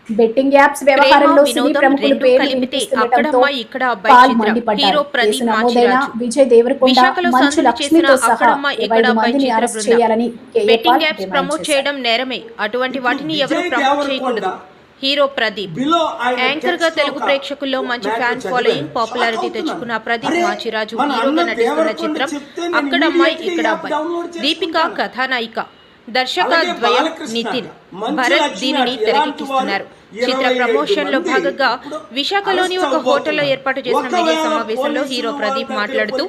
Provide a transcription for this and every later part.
Betting apps వ్యవహారంలో సినీ ప్రముఖులు పేర్లు వినిపిస్తుండటంతో పాల్ మండిపడ్డారు. కేసు నమోదైన విజయ్ దేవరకొండ, మంచు లక్ష్మితో సహా 25 మందిని అరెస్ట్ చేయాలని బెట్టింగ్ యాప్స్ ప్రమోట్ చేయడం నేరమే. అటువంటి వాటిని ఎవరు ప్రమోట్ చేయకూడదు. హీరో ప్రదీప్ యాంకర్ గా తెలుగు ప్రేక్షకుల్లో మంచి ఫ్యాన్ ఫాలోయింగ్, పాపులారిటీ తెచ్చుకున్న ప్రదీప్ మాచిరాజు హీరోగా నటిస్తున్న చిత్రం అక్కడమ్మాయి ఇక్కడ అబ్బాయి. దీపిక కథానాయిక, దర్శక ద్వయం నితిన్ భరత్ దీనిని తెరకెక్కిస్తున్నారు. చిత్ర ప్రమోషన్ లో భాగంగా విశాఖలోని ఒక హోటల్లో ఏర్పాటు చేసిన మీడియా సమావేశంలో హీరో ప్రదీప్ మాట్లాడుతూ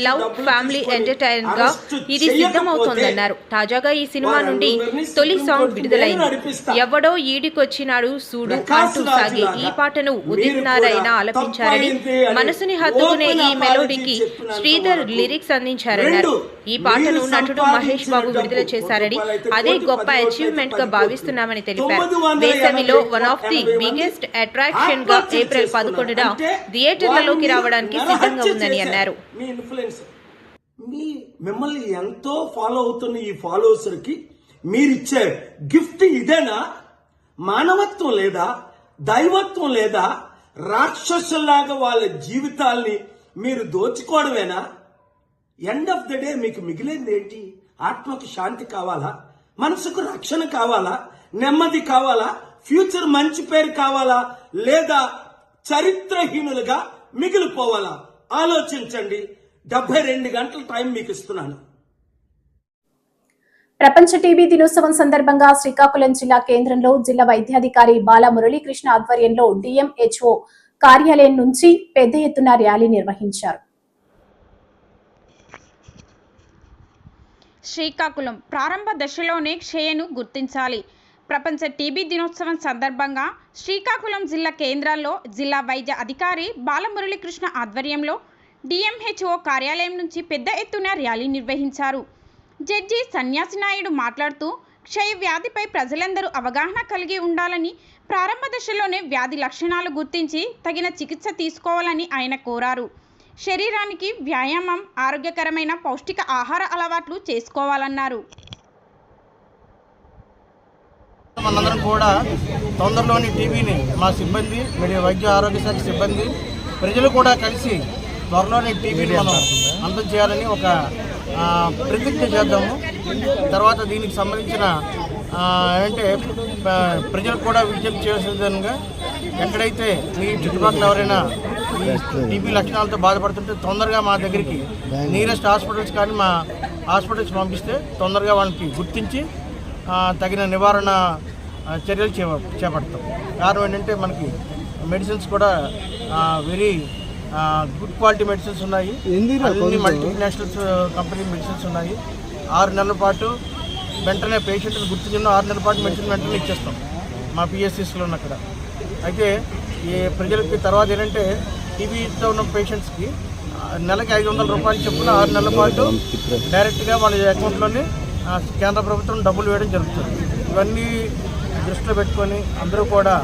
లవ్ ఫ్యామిలీ ఎంటర్టైనర్ గా ఇది సిద్ధమవుతోందన్నారు. తాజాగా ఈ సినిమా నుండి తొలి సాంగ్ విడుదలైంది. ఎవడో ఈడికొచ్చినాడు సూడు అంటూ సాగే ఈ పాటను ఉదిత్ నారాయణ ఆలపించారని, మనసుని హత్తుకునే ఈ మెలోడీకి శ్రీధర్ లిరిక్స్ అందించారన్నారు. ఈ పాటను నటుడు మహేష్ బాబు విడుదల చేశారని, అదే గొప్ప అచీవ్మెంట్ గా భావిస్తున్నామని తెలిపారు. వేసవిలో one of the biggest attraction గా ఏప్రిల్ 11న థియేటర్లలోకి రావడానికి సిద్ధంగా ఉందని అన్నారు. మిమ్మల్ని ఎంతో ఫాలో అవుతున్న ఈ ఫాలోవర్స్ కి మీరిచ్చే గిఫ్ట్ ఇదేనా? మానవత్వం లేదా? దైవత్వం లేదా? రాక్షసుల్లాగా వాళ్ళ జీవితాల్ని మీరు దోచుకోవడమేనా? ఎండ్ ఆఫ్ ద డే మీకు మిగిలింది ఏంటి? ఆత్మకు శాంతి కావాలా? మనసుకు రక్షణ కావాలా? నెమ్మది కావాలా? ఫ్యూచర్ మంచి పేరు కావాలా? లేదా చరిత్రహీనులుగా మిగిలిపోవాలా? ఆలోచించండి. 72 గంటల టైం మీకు ఇస్తున్నాను. ప్రపంచ టీబీ దినోత్సవం సందర్భంగా శ్రీకాకుళం జిల్లా కేంద్రంలో జిల్లా వైద్యాధికారి బాల మురళీకృష్ణ ఆధ్వర్యంలో డిఎంహెచ్ఓ కార్యాలయం నుంచి పెద్ద ఎత్తున ర్యాలీ నిర్వహించారు. శ్రీకాకుళం ప్రారంభ దశలోనే క్షయను గుర్తించాలి. ప్రపంచ టీబీ దినోత్సవం సందర్భంగా శ్రీకాకుళం జిల్లా కేంద్రాల్లో జిల్లా వైద్య అధికారి బాలమురళీకృష్ణ ఆధ్వర్యంలో డిఎంహెచ్ఓ కార్యాలయం నుంచి పెద్ద ఎత్తున ర్యాలీ నిర్వహించారు. జడ్జి సన్యాసి నాయుడు మాట్లాడుతూ క్షయ వ్యాధిపై ప్రజలందరూ అవగాహన కలిగి ఉండాలని, ప్రారంభ దశలోనే వ్యాధి లక్షణాలు గుర్తించి తగిన చికిత్స తీసుకోవాలని ఆయన కోరారు. శరీరానికి వ్యాయామం, ఆరోగ్యకరమైన పౌష్టిక ఆహార అలవాట్లు చేసుకోవాలన్నారు. మనందరం కూడా తొందరలోని టీబీని మా సిబ్బంది మరియు వైద్య ఆరోగ్య శాఖ సిబ్బంది ప్రజలు కూడా కలిసి త్వరలోని టీబీని మనం అంతం చేయాలని ఒక ప్రతిజ్ఞ చేద్దాము. తర్వాత దీనికి సంబంధించిన అంటే ప్రజలకు కూడా విజ్ఞప్తి చేసే విధంగా ఎక్కడైతే మీ చుట్టుపక్కల ఎవరైనా ఈ టీబీ లక్షణాలతో బాధపడుతుంటే తొందరగా మా దగ్గరికి నియరెస్ట్ హాస్పిటల్స్ కానీ మా హాస్పిటల్స్ పంపిస్తే తొందరగా వాళ్ళకి గుర్తించి తగిన నివారణ చర్యలు చేపడతాం. కారణం ఏంటంటే మనకి మెడిసిన్స్ కూడా వెరీ గుడ్ క్వాలిటీ మెడిసిన్స్ ఉన్నాయి. అన్ని మల్టీనేషనల్స్ కంపెనీ మెడిసిన్స్ ఉన్నాయి. 6 నెలల పాటు వెంటనే పేషెంట్ని గుర్తించిన 6 నెలల పాటు మెడిసిన్ వెంటనే ఇచ్చేస్తాం మా పిఎస్సిస్లో ఉన్న అక్కడ. అయితే ఈ ప్రజలకి తర్వాత ఏంటంటే టీబీతో ఉన్న పేషెంట్స్కి నెలకి 500 రూపాయలు చొప్పున 6 నెలల పాటు డైరెక్ట్గా వాళ్ళ అకౌంట్లోనే కేంద్ర ప్రభుత్వం డబ్బులు వేయడం జరుగుతుంది. ఇవన్నీ దృష్టిలో పెట్టుకొని అందరూ కూడా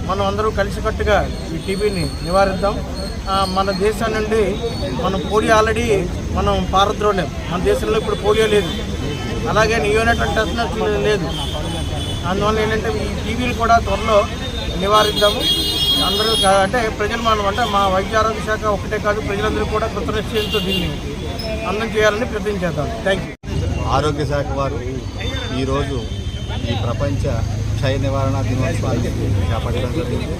మనం అందరూ కలిసికట్టుగా ఈ టీబీని నివారిద్దాం. మన దేశం నుండి మనం పోలియో ఆల్రెడీ మనం పారద్రోలేం. మన దేశంలో ఇప్పుడు పోలియో లేదు, అలాగే నియోనేటల్ టెస్ట్ లేదు. అందువల్ల ఏంటంటే ఈ టీబీలు కూడా త్వరలో నివారిద్దాము. అందరూ అంటే ప్రజలు మనం అంటే మా వైద్య ఆరోగ్య శాఖ ఒకటే కాదు, ప్రజలందరూ కూడా కృతనిశ్చయంతో దీన్ని అందం చేయాలని ప్రయత్నం చేద్దాం. Thank you. ఆరోగ్య శాఖ వారు ఈరోజు ఈ ప్రపంచ క్షయ నివారణ దినోత్సవాన్ని చేపట్టడం జరిగింది.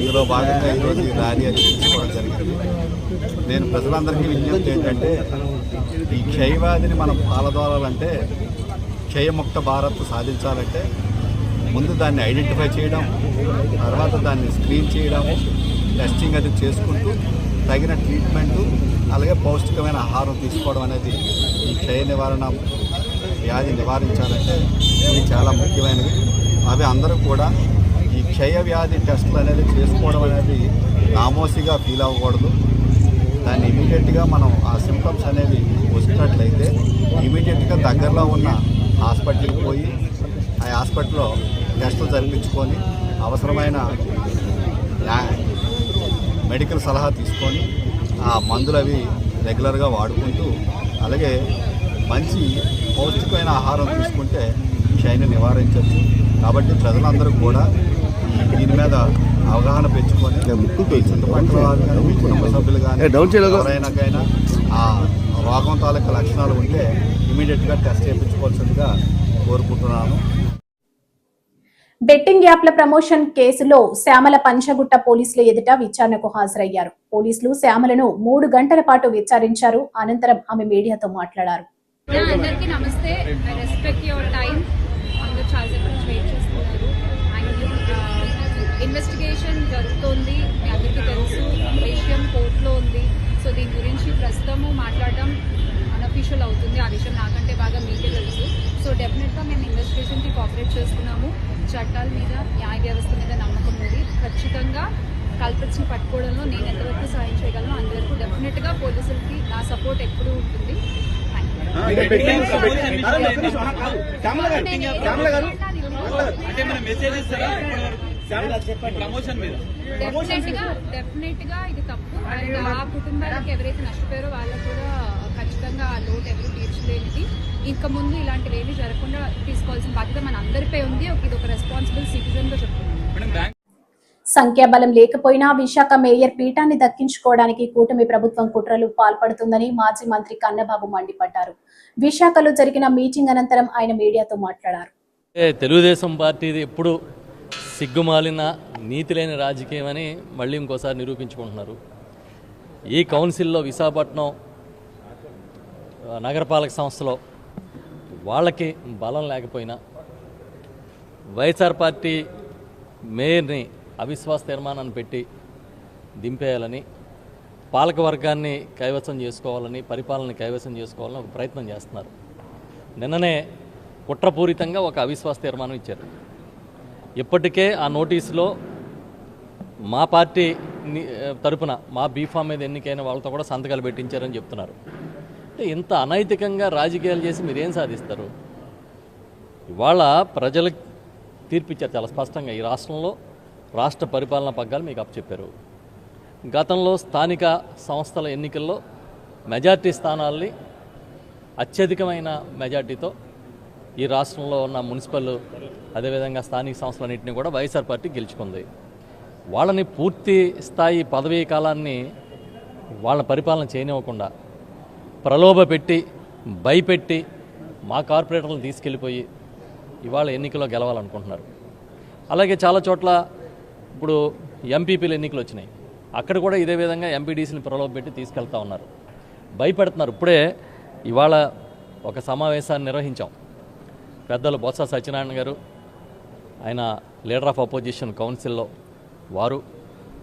ఇందులో భాగంగా ఈరోజు ఈ ర్యాలీ అని తీసుకోవడం జరిగింది. నేను ప్రజలందరికీ విజ్ఞప్తి ఏంటంటే ఈ క్షయవ్యాధిని మనం పాలదోలాలంటే, క్షయముక్త భారత్ సాధించాలంటే ముందు దాన్ని ఐడెంటిఫై చేయడం, తర్వాత దాన్ని స్క్రీన్ చేయడం, టెస్టింగ్ అది చేసుకుంటూ తగిన ట్రీట్మెంటు అలాగే పౌష్టికమైన ఆహారం తీసుకోవడం అనేది ఈ క్షయ నివారణ వ్యాధి నివారించాలంటే ఇది చాలా ముఖ్యమైనవి. అవి అందరూ కూడా ఈ క్షయ వ్యాధి టెస్టులు అనేది చేసుకోవడం అనేది నామోసిగా ఫీల్ అవ్వకూడదు. దాన్ని ఇమీడియట్గా మనం ఆ సింప్టమ్స్ అనేవి వచ్చినట్లయితే ఇమీడియట్గా దగ్గరలో ఉన్న హాస్పిటల్కి పోయి ఆ హాస్పిటల్లో టెస్టులు జరిపించుకొని అవసరమైన మెడికల్ సలహా తీసుకొని ఆ మందులు అవి రెగ్యులర్గా వాడుకుంటూ అలాగే మంచి పౌష్టికమైన ఆహారం తీసుకుంటే క్షయని నివారించవచ్చు. కాబట్టి ప్రజలందరూ కూడా దీని మీద అవగాహన పెంచుకొని చుట్టుపక్కల వారు కానీ మీ కుటుంబ సభ్యులు కానీ ఎవరైనాకైనా ఆ రోగం తాలూకా లక్షణాలు ఉంటే ఇమీడియట్గా టెస్ట్ చేయించుకోవాల్సిందిగా కోరుకుంటున్నాను. బెట్టింగ్ యాప్ల ప్రమోషన్ కేసులో శ్యామల పంచగుట్ట పోలీసులు ఎదుట విచారణకు హాజరయ్యారు. పోలీసులు శ్యామలను 3 గంటల పాటు విచారించారు. అనంతరం ఆమె మీడియాతో మాట్లాడారు. అందరికీ నమస్తే. I respect your time. అందరూ చాలాసేపు నుంచి వెయిట్ చేస్తున్నారు. ఇన్వెస్టిగేషన్ జరుగుతోంది, మీ అందరికీ తెలుసు. విషయం కోర్టులో ఉంది. సో దీని గురించి ప్రస్తుతము మాట్లాడడం అన్అఫీషియల్ అవుతుంది. ఆ విషయం నాకంటే బాగా మీకే తెలుసు. సో డెఫినెట్గా మేము ఇన్వెస్టిగేషన్కి కోఆపరేట్ చేస్తున్నాము. చట్టాల మీద, న్యాయ వ్యవస్థ మీద నమ్మకం ఉంది. ఖచ్చితంగా కల్పిట్స్ని పట్టుకోవడంలో నేను ఎంతవరకు సాయం చేయగలను అంతవరకు డెఫినెట్గా పోలీసులకి నా సపోర్ట్ ఎప్పుడూ ఉంటుంది. డెఫినెట్ గా ఇది తప్పు. అండ్ ఆ కుటుంబాలకు ఎవరైతే నష్టపోయారో వాళ్ళకు కూడా ఖచ్చితంగా ఆ లోటు ఎవరు తీర్చలేనిది. ఇంకా ముందు ఇలాంటివి ఏమీ జరగకుండా తీసుకోవాల్సిన బాధ్యత మన అందరిపై ఉంది. ఇది ఒక రెస్పాన్సిబుల్ సిటిజన్ గా చెప్తున్నాను. సంఖ్యాబలం లేకపోయినా విశాఖ మేయర్ పీఠాన్ని దక్కించుకోవడానికి కూటమి ప్రభుత్వం కుట్రలు పాల్పడుతుందని మాజీ మంత్రి కన్నబాబు మండిపడ్డారు. విశాఖలో జరిగిన మీటింగ్ అనంతరం ఆయన మీడియాతో మాట్లాడారు. తెలుగుదేశం పార్టీది ఎప్పుడు సిగ్గుమాలిన నీతి లేని రాజకీయం అని మళ్ళీ ఇంకోసారి నిరూపించుకుంటున్నారు. ఈ కౌన్సిల్లో విశాఖపట్నం నగరపాలక సంస్థలో వాళ్ళకి బలం లేకపోయినా వైఎస్ఆర్ పార్టీ మేయర్ని అవిశ్వాస తీర్మానాన్ని పెట్టి దింపేయాలని, పాలకవర్గాన్ని కైవసం చేసుకోవాలని, పరిపాలనని కైవసం చేసుకోవాలని ఒక ప్రయత్నం చేస్తున్నారు. నిన్ననే కుట్రపూరితంగా ఒక అవిశ్వాస తీర్మానం ఇచ్చారు. ఇప్పటికే ఆ నోటీసులో మా పార్టీ తరపున మా బీఫామ్ మీద ఎన్నికైన వాళ్ళతో కూడా సంతకాలు పెట్టించారని చెప్తున్నారు. అంటే ఇంత అనైతికంగా రాజకీయాలు చేసి మీరేం సాధిస్తారు? ఇవాళ ప్రజలకు తీర్పిచ్చారు చాలా స్పష్టంగా. ఈ రాష్ట్రంలో రాష్ట్ర పరిపాలనా పగ్గాలు మీకు అప్పచెప్పారు. గతంలో స్థానిక సంస్థల ఎన్నికల్లో మెజార్టీ స్థానాల్ని అత్యధికమైన మెజార్టీతో ఈ రాష్ట్రంలో ఉన్న మున్సిపల్ అదేవిధంగా స్థానిక సంస్థలన్నింటినీ కూడా వైఎస్ఆర్ పార్టీ గెలుచుకుంది. వాళ్ళని పూర్తి స్థాయి పదవీ కాలాన్ని వాళ్ళ పరిపాలన చేయనివ్వకుండా ప్రలోభ పెట్టి భయపెట్టి మా కార్పొరేటర్లను తీసుకెళ్ళిపోయి ఇవాళ ఎన్నికల్లో గెలవాలనుకుంటున్నారు. అలాగే చాలా చోట్ల ఇప్పుడు ఎంపీపీలు ఎన్నికలు వచ్చినాయి. అక్కడ కూడా ఇదే విధంగా ఎంపీడీసీని ప్రలోభ పెట్టి తీసుకెళ్తా ఉన్నారు, భయపెడుతున్నారు. ఇప్పుడే ఇవాళ ఒక సమావేశాన్ని నిర్వహించాం. పెద్దలు బొత్స సత్యనారాయణ గారు, ఆయన లీడర్ ఆఫ్ అపోజిషన్ కౌన్సిల్లో వారు,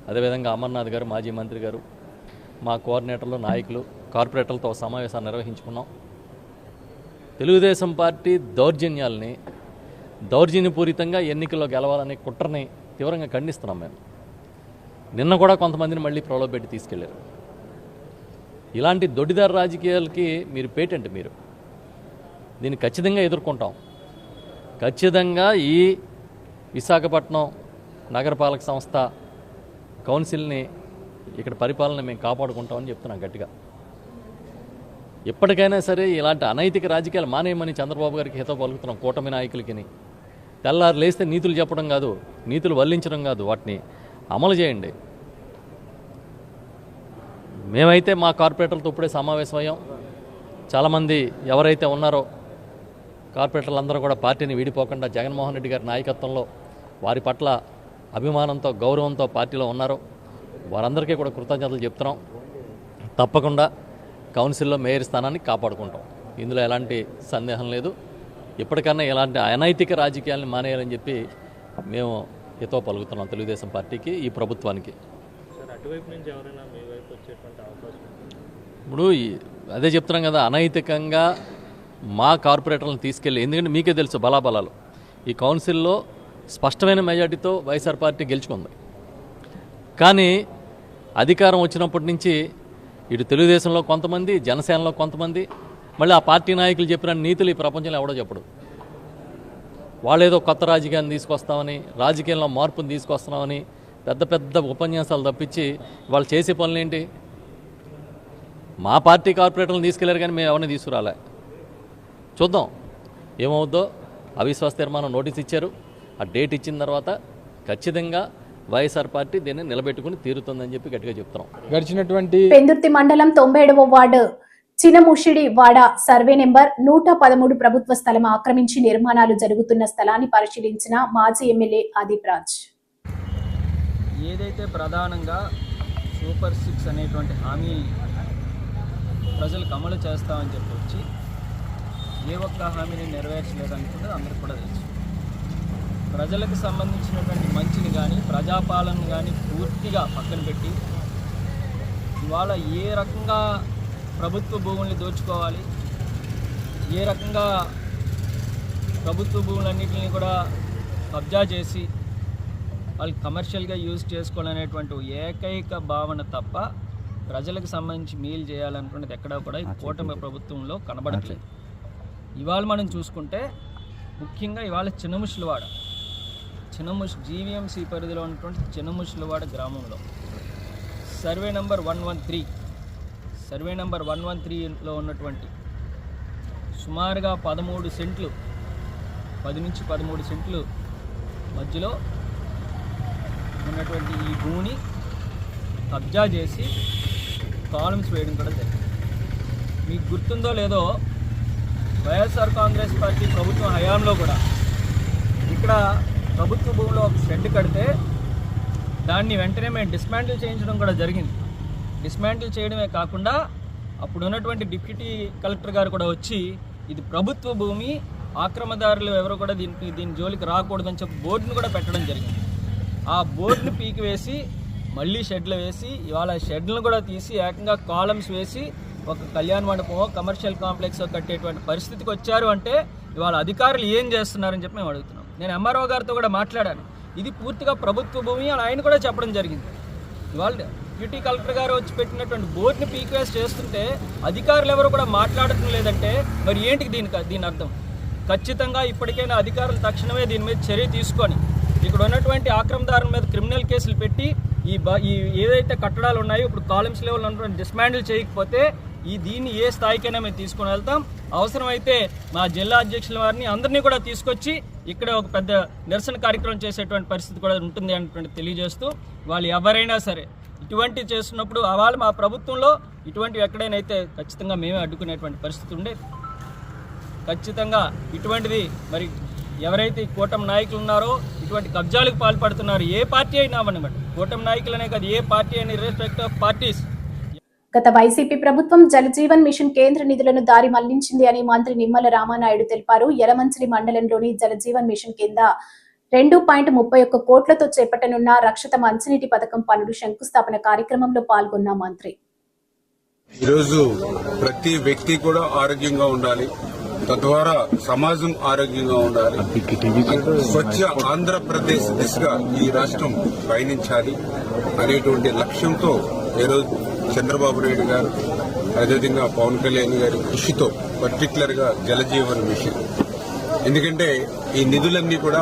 అదేవిధంగా అమర్నాథ్ గారు మాజీ మంత్రి గారు, మా కోఆర్డినేటర్లు, నాయకులు, కార్పొరేటర్లతో సమావేశాన్ని నిర్వహించుకున్నాం. తెలుగుదేశం పార్టీ దౌర్జన్యాల్ని, దౌర్జన్యపూరితంగా ఎన్నికల్లో గెలవాలనే కుట్రని తీవ్రంగా ఖండిస్తున్నాం మేము. నిన్న కూడా కొంతమందిని మళ్ళీ ప్రలోభపెట్టి తీసుకెళ్లారు. ఇలాంటి దొడ్డిదారు రాజకీయాలకి మీరు పేటెంట్, మీరు దీన్ని ఖచ్చితంగా ఎదుర్కొంటాం. ఖచ్చితంగా ఈ విశాఖపట్నం నగరపాలక సంస్థ కౌన్సిల్ని, ఇక్కడ పరిపాలన మేము కాపాడుకుంటామని చెప్తున్నాం గట్టిగా. ఎప్పటికైనా సరే ఇలాంటి అనైతిక రాజకీయాలు మానేయమని చంద్రబాబు గారికి హితవు పలుకుతున్నాం, కూటమి నాయకులకి. తెల్లారు లేస్తే నీతులు చెప్పడం కాదు, నీతులు వల్లించడం కాదు, వాటిని అమలు చేయండి. మేమైతే మా కార్పొరేటర్లతో ఇప్పుడే సమావేశమయ్యాం. చాలామంది ఎవరైతే ఉన్నారో కార్పొరేటర్లు అందరూ కూడా పార్టీని వీడిపోకుండా జగన్మోహన్ రెడ్డి గారి నాయకత్వంలో వారి పట్ల అభిమానంతో, గౌరవంతో పార్టీలో ఉన్నారో వారందరికీ కూడా కృతజ్ఞతలు చెప్తున్నాం. తప్పకుండా కౌన్సిల్లో మేయర్ స్థానాన్ని కాపాడుకుంటాం, ఇందులో ఎలాంటి సందేహం లేదు. ఇప్పటికన్నా ఇలాంటి అనైతిక రాజకీయాలను మానేయాలని చెప్పి మేము హితవు పలుకుతున్నాం తెలుగుదేశం పార్టీకి, ఈ ప్రభుత్వానికి. ఇప్పుడు అదే చెప్తున్నాం కదా, అనైతికంగా మా కార్పొరేటర్లను తీసుకెళ్ళి, ఎందుకంటే మీకే తెలుసు బలాబలాలు. ఈ కౌన్సిల్లో స్పష్టమైన మెజార్టీతో వైఎస్ఆర్ పార్టీ గెలుచుకుంది. కానీ అధికారం వచ్చినప్పటి నుంచి ఇటు తెలుగుదేశంలో కొంతమంది, జనసేనలో కొంతమంది, మళ్ళీ ఆ పార్టీ నాయకులు చెప్పిన నీతులు ఈ ప్రపంచంలో ఎవడో చెప్పడు. వాళ్ళేదో కొత్త రాజకీయాన్ని తీసుకొస్తామని, రాజకీయంలో మార్పుని తీసుకొస్తున్నామని పెద్ద పెద్ద ఉపన్యాసాలు తప్పించి వాళ్ళు చేసే పనులేంటి? మా పార్టీ కార్పొరేటర్లను తీసుకెళ్లారు కానీ మేము ఎవరిని తీసుకురాలే. చూద్దాం ఏమవుద్దో. అవిశ్వాస తీర్మానం నోటీస్ ఇచ్చారు. ఆ డేట్ ఇచ్చిన తర్వాత ఖచ్చితంగా వైఎస్ఆర్ పార్టీ దీన్ని నిలబెట్టుకుని తీరుతుందని చెప్పి గట్టిగా చెప్తున్నాం. గడిచినటువంటి పెందుర్తి మండలం 97వ వార్డు చినముషిడి వాడ సర్వే నెంబర్ 113 ప్రభుత్వ స్థలం ఆక్రమించి నిర్మాణాలు జరుగుతున్న స్థలాన్ని పరిశీలించిన మాజీ ఎమ్మెల్యే ఆదిప్ రాజ్. ఏదైతే ప్రధానంగా సూపర్ 6 అనేటువంటి హామీ ప్రజలకు అమలు చేస్తామని చెప్పి వచ్చి ఏ ఒక్క హామీని నెరవేర్చలేదనుకుంటే అందరికీ కూడా తెలుసు. ప్రజలకు సంబంధించినటువంటి మంచిని కానీ ప్రజాపాలన కానీ పూర్తిగా పక్కన పెట్టి ఇవాళ ఏ రకంగా ప్రభుత్వ భూముల్ని దోచుకోవాలి, ఏ రకంగా ప్రభుత్వ భూములన్నింటినీ కూడా కబ్జా చేసి వాళ్ళు కమర్షియల్గా యూజ్ చేసుకోవాలనేటువంటి ఏకైక భావన తప్ప ప్రజలకు సంబంధించి మేలు చేయాలనుకున్నది ఎక్కడా కూడా ఈ కూటమి ప్రభుత్వంలో కనబడట్లేదు. ఇవాళ మనం చూసుకుంటే ముఖ్యంగా ఇవాళ చిన్నముషిలవాడ జీవీఎంసీ పరిధిలో ఉన్నటువంటి చిన్నముషిలవాడ గ్రామంలో సర్వే నెంబర్ 113లో ఉన్నటువంటి సుమారుగా 13 సెంట్లు 10 నుంచి 13 సెంట్లు మధ్యలో ఉన్నటువంటి ఈ భూమిని కబ్జా చేసి కాలమ్స్ వేయడం కూడా జరిగింది. మీకు గుర్తుందో లేదో, వైఎస్ఆర్ కాంగ్రెస్ పార్టీ ప్రభుత్వం హయాంలో కూడా ఇక్కడ ప్రభుత్వ భూమిలో ఒక షెడ్ కడితే దాన్ని వెంటనే మేము డిస్మాంటిల్ చేయించడం కూడా జరిగింది. డిస్మాంటిల్ చేయడమే కాకుండా అప్పుడు ఉన్నటువంటి డిప్యూటీ కలెక్టర్ గారు కూడా వచ్చి ఇది ప్రభుత్వ భూమి, ఆక్రమదారులు ఎవరు కూడా దీని జోలికి రాకూడదని చెప్పి బోర్డును కూడా పెట్టడం జరిగింది. ఆ బోర్డును పీకి వేసి మళ్ళీ షెడ్లు వేసి ఇవాళ షెడ్లను కూడా తీసి ఏకంగా కాలమ్స్ వేసి ఒక కళ్యాణ మండపమో కమర్షియల్ కాంప్లెక్స్ కట్టేటువంటి పరిస్థితికి వచ్చారు అంటే ఇవాళ అధికారులు ఏం చేస్తున్నారని చెప్పి మేము అడుగుతున్నాం. నేను ఎంఆర్ఓ గారితో కూడా మాట్లాడాను. ఇది పూర్తిగా ప్రభుత్వ భూమి అని ఆయన కూడా చెప్పడం జరిగింది. ఇవాళ డిప్యూటీ కలెక్టర్ గారు వచ్చి పెట్టినటువంటి బోర్డుని పీక్వేస్ చేస్తుంటే అధికారులు ఎవరు కూడా మాట్లాడటం లేదంటే మరి ఏంటికి దీని అర్థం? ఖచ్చితంగా ఇప్పటికైనా అధికారులు తక్షణమే దీని మీద చర్య తీసుకొని ఇక్కడ ఉన్నటువంటి ఆక్రమదారుల మీద క్రిమినల్ కేసులు పెట్టి ఈ ఏదైతే కట్టడాలు ఉన్నాయో ఇప్పుడు కాలమ్స్ లెవెల్ ఉన్నటువంటి డిస్మాండిల్ చేయకపోతే దీన్ని ఏ స్థాయికైనా మేము తీసుకొని వెళ్తాం. అవసరమైతే మా జిల్లా అధ్యక్షుల వారిని అందరినీ కూడా తీసుకొచ్చి ఇక్కడ ఒక పెద్ద నిరసన కార్యక్రమం చేసేటువంటి పరిస్థితి కూడా ఉంటుంది అనేటువంటి తెలియజేస్తూ వాళ్ళు ఎవరైనా సరే ఇటువంటి చేస్తున్నప్పుడు వాళ్ళు మా ప్రభుత్వంలో ఇటువంటివి ఎక్కడైనా అయితే ఖచ్చితంగా మేమే అడ్డుకునేటువంటి పరిస్థితి ఉండేది. ఖచ్చితంగా ఇటువంటిది మరి ఎవరైతే కూటమి నాయకులు ఉన్నారో ఇటువంటి కబ్జాలకు పాల్పడుతున్నారు ఏ పార్టీ అయినా అవ్వనివ్వండి, కూటమి నాయకులనే కాదు ఏ పార్టీ అని రెస్పెక్ట్ ఆఫ్ పార్టీస్. గత వైసీపీ ప్రభుత్వం జలజీవన్ మిషన్ కేంద్ర నిధులను దారి మళ్లించింది అని మంత్రి నిమ్మల రామానాయుడు తెలిపారు. యలమంచిలి మండలంలోని జలజీవన్ మిషన్ కింద 2.31 కోట్లతో చేపట్టనున్న రక్షిత మంచినీటి పథకం పనులు శంకుస్థాపన కార్యక్రమంలో పాల్గొన్న మంత్రి ఈరోజు ప్రతి వ్యక్తి కూడా ఆరోగ్యంగా ఉండాలి, తద్వారా సమాజం ఆరోగ్యంగా ఉండాలి, స్వచ్ఛ ఆంధ్రప్రదేశ్ దిశగా ఈ రాష్ట్రం పయనించాలి అనేటువంటి లక్ష్యంతో ఈరోజు చంద్రబాబు నాయుడు గారు అదేవిధంగా పవన్ కళ్యాణ్ గారి కృషితో పర్టికులర్ గా జలజీవన్ మిషన్, ఎందుకంటే ఈ నిధులన్నీ కూడా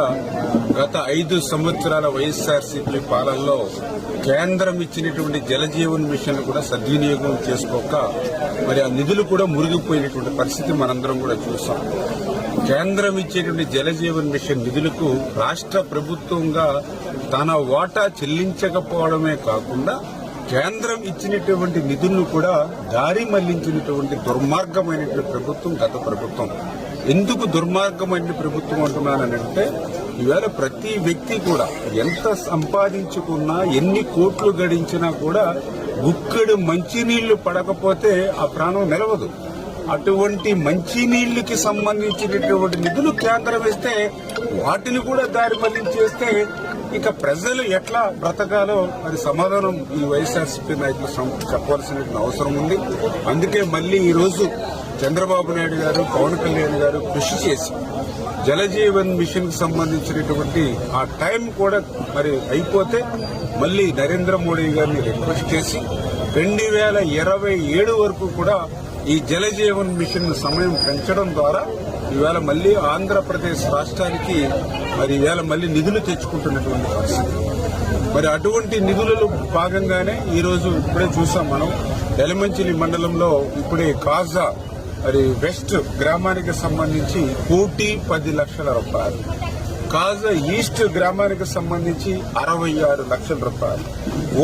గత 5 సంవత్సరాల వైఎస్ఆర్సీపీ పాలనలో కేంద్రం ఇచ్చినటువంటి జలజీవన్ మిషన్ కూడా సద్వినియోగం చేసుకోక మరి ఆ నిధులు కూడా మురిగిపోయినటువంటి పరిస్థితి మనందరం కూడా చూసాం. కేంద్రం ఇచ్చేటువంటి జలజీవన్ మిషన్ నిధులకు రాష్ట్ర ప్రభుత్వంగా తన వాటా చెల్లించకపోవడమే కాకుండా కేంద్రం ఇచ్చినటువంటి నిధులను కూడా దారి మళ్లించినటువంటి దుర్మార్గమైనటువంటి ప్రభుత్వం గత ప్రభుత్వం. ఎందుకు దుర్మార్గమైన ప్రభుత్వం అంటున్నానంటే ఈవేళ ప్రతి వ్యక్తి కూడా ఎంత సంపాదించుకున్నా ఎన్ని కోట్లు గడించినా కూడా గుక్కెడు మంచినీళ్లు పడకపోతే ఆ ప్రాణం నిలవదు. అటువంటి మంచినీళ్లకి సంబంధించినటువంటి నిధులు కేంద్రం ఇస్తే వాటిని కూడా దారి మళ్లించేస్తే ఇక ప్రజలు ఎట్లా బ్రతకాలో అది సమాధానం ఈ వైఎస్ఆర్సీపీ నాయకులు చెప్పవలసిన అవసరం ఉంది. అందుకే మళ్లీ ఈ రోజు చంద్రబాబు నాయుడు గారు పవన్ కళ్యాణ్ గారు కృషి చేసి జలజీవన్ మిషన్ కి సంబంధించినటువంటి ఆ టైం కూడా మరి అయిపోతే మళ్లీ నరేంద్ర మోడీ గారిని రిక్వెస్ట్ చేసి 2027 వరకు కూడా ఈ జలజీవన్ మిషన్ సమయం పెంచడం ద్వారా ఈవేళ మళ్లీ ఆంధ్రప్రదేశ్ రాష్ట్రానికి మరి ఈవేళ మళ్లీ నిధులు తెచ్చుకుంటున్నటువంటి పరిస్థితి. మరి అటువంటి నిధులలో భాగంగానే ఈరోజు ఇప్పుడే చూసాం మనం ఎలమంచిలి మండలంలో ఇప్పుడే కాజా మరి వెస్ట్ గ్రామానికి సంబంధించి 1,10,00,000 రూపాయలు, కాజా ఈస్ట్ గ్రామానికి సంబంధించి 66 లక్షల రూపాయలు,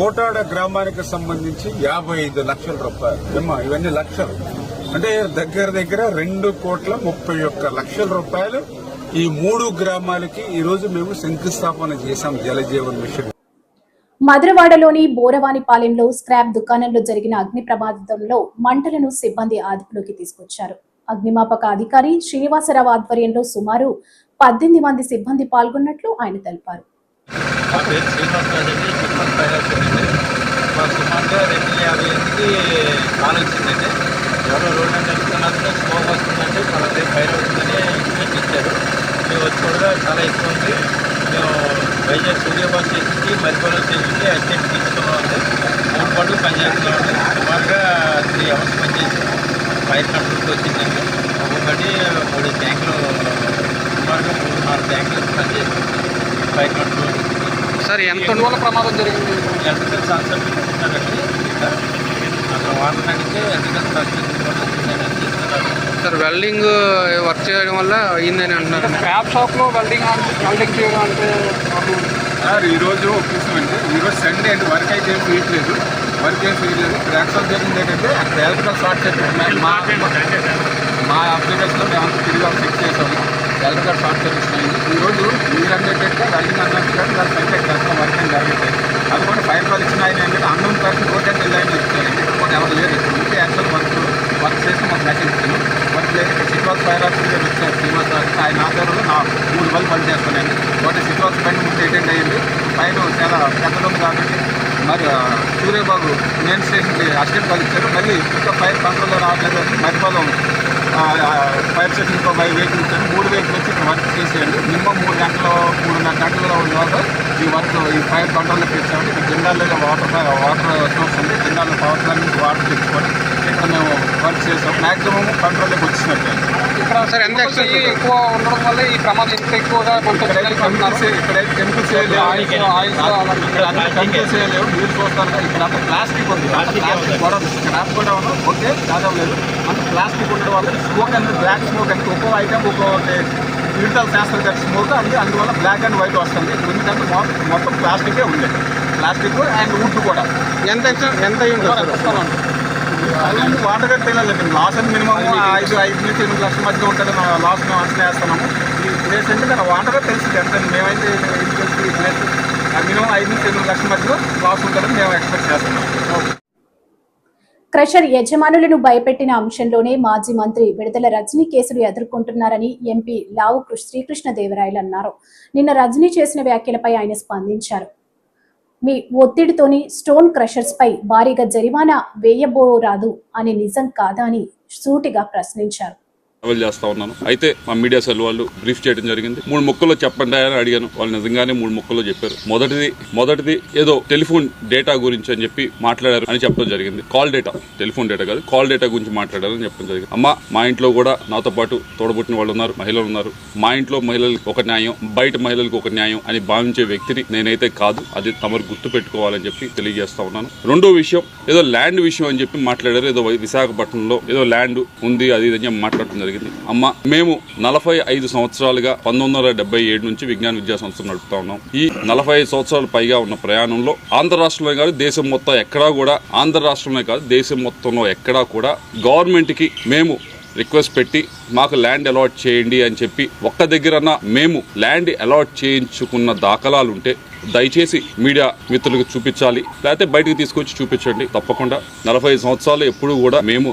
ఓటాడ గ్రామానికి సంబంధించి 55 లక్షల రూపాయలు. ఇవన్నీ లక్షలు అంటే దగ్గర 2,31,00,000 రూపాయలు ఈ 3 గ్రామాలకి ఈ రోజు మేము శంకుస్థాపన చేశాం జలజీవన్ మిషన్. మధురవాడలోని బోరవానిపాలెంలో స్క్రాప్ దుకాణంలో జరిగిన అగ్ని ప్రమాదంలో మంటలను సిబ్బంది అదుపులోకి తీసుకొచ్చారు. అగ్నిమాపక అధికారి శ్రీనివాసరావు ఆధ్వర్యంలో సుమారు 18 మంది సిబ్బంది పాల్గొన్నట్లు ఆయన తెలిపారు. ఎవరో రోడ్డు నడుపుతున్నట్టు స్మోక్ వస్తుందంటే చాలా ఫైర్ అవుతుందని ఇన్ఫర్మేషన్ ఇచ్చారు. మేము వచ్చి కూడా చాలా ఎక్కువ ఉంది. మేము వైజాగ్ సూర్యబాబు స్టేషన్కి మరిపల్లి స్టేషన్కి ఎస్టేట్ తీసుకున్నాం. 3 పనులు పనిచేస్తున్నాం. సుమారుగా 3 అవర్స్ పనిచేసి ఫైర్ కంట్రోల్కి వచ్చిందండి. ఒక్కొక్కటి 3 ట్యాంకులు, సుమారుగా 3-4 ట్యాంకులు పనిచేస్తుంది ఫైర్ కంట్రోల్. సార్ ఎంత రోజుల ప్రమాదం జరిగింది? ఎలక్ట్రికల్ సాంసర్ ఇస్తున్నారండి. అక్కడ వాటర్ నడిస్తే ఎలక్ట్రికల్ సాంసర్ సార్ వెల్డింగ్ వర్క్ చేయడం వల్ల అయిందని అంటున్నారు. స్క్రాప్ షాప్లో వెల్డింగ్ చేయడం అంటే సార్ ఈరోజు చూసామంటే ఈరోజు సండే అంటే వర్క్ అయితే ఏం చేయట్లేదు. క్రాక్ షాప్ జరిగింది ఏంటంటే అక్కడ ఎలక్ట్రికల్ షార్ట్ సర్క్యూట్ మా అప్లికేషన్లో మేమంతా తిరిగి చెక్ చేసాము. ఎలక్ట్రికల్ షార్ట్ సర్క్యూట్ అయింది. ఈరోజు మీరంటే వెల్డింగ్ అన్నట్టుగా దాని సండే క్రాక్ వర్క్ ఏం జరగలేదు. అందుకని ఫైర్ కాల్ ఇచ్చిన ఆయన ఏంటంటే అన్నోన్ పర్సన్ రోడ్ లైన్ ఇచ్చారండి. ఇంకోటి ఎవరు లేదు. ఇంకే యాక్చువల్ వర్క్ చేసి మాకు మెసేజ్ ఇచ్చాను. వర్క్ లేదు. సిట్వాస్ ఫైర్ ఆఫీసర్ వచ్చారు శ్రీనివాస్ గారు. ఆయన ఆధారంలో నా 3 బళ్ళు పనిచేస్తున్నాయండి. ఒకటి సిట్వాస్ పైన ముందు అటెండ్ అయ్యింది. పైన చాలా పెద్దలు కాబట్టి మరి సూర్యబాబు మెయిన్ స్టేషన్కి అసిస్టెంట్ వాళ్ళు ఇచ్చారు. మళ్ళీ ఇంకా ఫైర్ కంట్రోల్లో రావట్లేదు అని మరిపాలెం ఫైర్ స్టేషన్ ఇంకో వెహికల్ ఇచ్చారు. 3 వెహికల్ వచ్చి ఇక్కడ వర్క్ చేసేయండి. మినిమం 3-3.5 గంటల లోపల ఈ వర్క్ ఈ ఫైర్ కంట్రోల్లోకి ఇచ్చామండి. ఇక్కడ జిల్లాలో వాటర్ సోర్స్ ఉంది. జిల్లాలో పవర్ ప్లాంట్ నుంచి వాటర్ తెచ్చుకొని ఇక్కడ మేము వర్క్ చేసాం. మ్యాక్సిమం కంట్రోల్లోకి వచ్చినట్టు. ఇక్కడ సార్ ఎంత ఎక్కువ ఉండడం వల్ల ఈ ప్రమాదం ఎంత ఎక్కువగా ఇక్కడైతే కెమికల్స్ చేయలేవు. మీరు చూస్తారు ఇక్కడ అంత ప్లాస్టిక్ ఉంది. ప్లాస్టిక్ కూడా స్క్రాప్ కూడా ఉన్నాం. ఓకే కాదలేదు. అంత ప్లాస్టిక్ ఉండడం వల్ల స్మోక్ అనేది బ్లాక్ స్మోక్ అనేది ఒక్కో ఐటమ్ ఒక్కొక్కటి విడుదల శాస్త్ర స్మోక్ అంది. అందువల్ల బ్లాక్ అండ్ వైట్ వస్తుంది. ఎందుకంటే మొత్తం ప్లాస్టికే ఉంది. ప్లాస్టిక్ అండ్ వుడ్ కూడా ఎంత వాటర్ గట్టి తెలియలేదు. లాస్ అని మినిమం 5 నుంచి 8 లక్షల మధ్య ఉంటుంది. లాస్ మేము అంచనా వేస్తున్నాము. ఈ ప్లేస్ అంటే దాని వాటర్ తెలిసింది ఎంత. మేమైతే ఈ ప్లేస్ మినిమం 5 నుంచి 8 లక్షల మధ్యలో లాస్ ఉంటుందని మేము ఎక్స్పెక్ట్ చేస్తున్నాం. క్రషర్ యజమానులను భయపెట్టిన అంశంలోనే మాజీ మంత్రి విడుదల రజనీ కేసులు ఎదుర్కొంటున్నారని ఎంపీ లావు శ్రీకృష్ణదేవరాయలు అన్నారు. నిన్న రజనీ చేసిన వ్యాఖ్యలపై ఆయన స్పందించారు. మీ ఒత్తిడితోని స్టోన్ క్రషర్స్ పై భారీగా జరిమానా వేయబోరాదు అని నిజం కాదా అని సూటిగా ప్రశ్నించారు. చేస్తా ఉన్నాను. అయితే మా మీడియా సెల్ వాళ్ళు బ్రీఫ్ చేయడం జరిగింది. 3 ముక్కల్లో చెప్పండి అని అడిగాను. వాళ్ళు నిజంగానే 3 ముక్కల్లో చెప్పారు. మొదటిది ఏదో టెలిఫోన్ డేటా గురించి అని చెప్పి మాట్లాడారు అని చెప్పడం జరిగింది. కాల్ డేటా, టెలిఫోన్ డేటా కాదు, కాల్ డేటా గురించి మాట్లాడారని చెప్పడం జరిగింది. అమ్మ, మా ఇంట్లో కూడా నాతో పాటు తోడబుట్టిన వాళ్ళు ఉన్నారు, మహిళలు ఉన్నారు. మా ఇంట్లో మహిళలకు ఒక న్యాయం, బయట మహిళలకు ఒక న్యాయం అని భావించే వ్యక్తిని నేనైతే కాదు. అది తమరు గుర్తు పెట్టుకోవాలని చెప్పి తెలియజేస్తా ఉన్నాను. రెండో విషయం, ఏదో ల్యాండ్ విషయం అని చెప్పి మాట్లాడారు. ఏదో విశాఖపట్నంలో ఏదో ల్యాండ్ ఉంది అది ఇది అని మాట్లాడటం జరిగింది. అమ్మ, మేము 45 సంవత్సరాలుగా 1977 నుంచి విజ్ఞాన విద్యా సంస్థలు నడుపుతా ఉన్నాం. ఈ 45 సంవత్సరాలు పైగా ఉన్న ప్రయాణంలో ఆంధ్ర రాష్ట్రంలో కాదు దేశం మొత్తం ఎక్కడా కూడా, ఆంధ్ర రాష్ట్రంలో కాదు దేశం మొత్తంలో ఎక్కడా కూడా గవర్నమెంట్ కి మేము రిక్వెస్ట్ పెట్టి మాకు ల్యాండ్ అలాట్ చేయండి అని చెప్పి ఒక్క దగ్గరన్నా మేము ల్యాండ్ అలాట్ చేయించుకున్న దాఖలాలు ఉంటే దయచేసి మీడియా మిత్రులకు చూపించాలి, లేకపోతే బయటకు తీసుకొచ్చి చూపించండి. తప్పకుండా 45 సంవత్సరాలు ఎప్పుడు కూడా మేము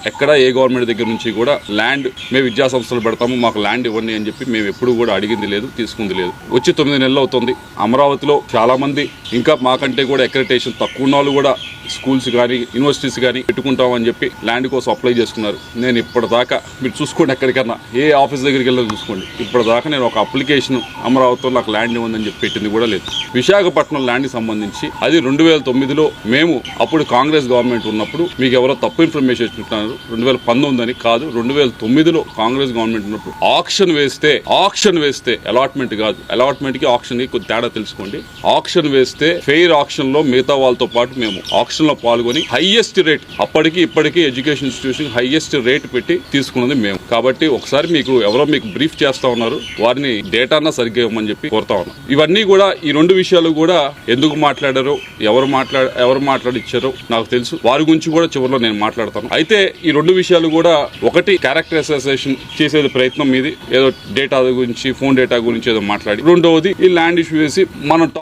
ఎక్కడ ఏ గవర్నమెంట్ దగ్గర నుంచి కూడా ల్యాండ్ మేము విద్యా సంస్థలు పెడతాము, మాకు ల్యాండ్ ఇవ్వండి అని చెప్పి మేము ఎప్పుడు కూడా అడిగింది లేదు, తీసుకుంది లేదు. వచ్చి 9 నెలలు అవుతుంది. అమరావతిలో చాలా మంది ఇంకా మాకంటే కూడా అక్రెడిటేషన్ తక్కువ ఉన్న వాళ్ళు కూడా స్కూల్స్ కానీ యూనివర్సిటీస్ కానీ పెట్టుకుంటామని చెప్పి ల్యాండ్ కోసం అప్లై చేసుకున్నారు. నేను ఇప్పటిదాకా మీరు చూసుకోండి, ఎక్కడికన్నా ఏ ఆఫీస్ దగ్గరికి వెళ్ళి చూసుకోండి. ఇప్పటిదాకా నేను ఒక అప్లికేషన్ అమరావతిలో నాకు ల్యాండ్ ఉందని చెప్పి పెట్టింది కూడా లేదు. విశాఖపట్నం ల్యాండ్కి సంబంధించి అది 2009లో మేము అప్పుడు కాంగ్రెస్ గవర్నమెంట్ ఉన్నప్పుడు మీకు ఎవరో తప్పు ఇన్ఫర్మేషన్ ఇచ్చుకుంటున్నారు. 2019 అని కాదు, 2009లో కాంగ్రెస్ గవర్నమెంట్ ఉన్నప్పుడు ఆక్షన్ వేస్తే అలాట్మెంట్ కాదు, అలాట్మెంట్ కి ఆక్షన్ కి కొద్ది తేడా తెలుసుకోండి. ఆక్షన్ వేస్తే ఫెయిర్ ఆక్షన్ లో మిగతా వాళ్ళతో పాటు మేము ఆక్షన్ లో పాల్గొని హైయెస్ట్ రేట్ అప్పటికి ఇప్పటికీ ఎడ్యుకేషన్ ఇన్స్టిట్యూషన్ హైయెస్ట్ రేట్ పెట్టి తీసుకున్నది మేము. కాబట్టి ఒకసారి మీకు ఎవరో మీకు బ్రీఫ్ చేస్తా ఉన్నారు, వారిని డేటానా సరిగ్గా ఇవ్వమని చెప్పి కోరుతా ఉన్నాం. ఇవన్నీ కూడా ఈ 2 విషయాలు కూడా ఎందుకు మాట్లాడారో ఎవరు మాట్లాడిచ్చారో నాకు తెలుసు. వారి గురించి కూడా చివరిలో నేను మాట్లాడతాను. అయితే ఈ 2 విషయాలు కూడా, ఒకటి క్యారెక్టర్ అసోసియేషన్ చేసేది ప్రయత్నం మీది, ఏదో డేటా గురించి ఫోన్ డేటా గురించి ఏదో మాట్లాడి, రెండవది ఈ ల్యాండ్ ఇష్యూ వేసి మనం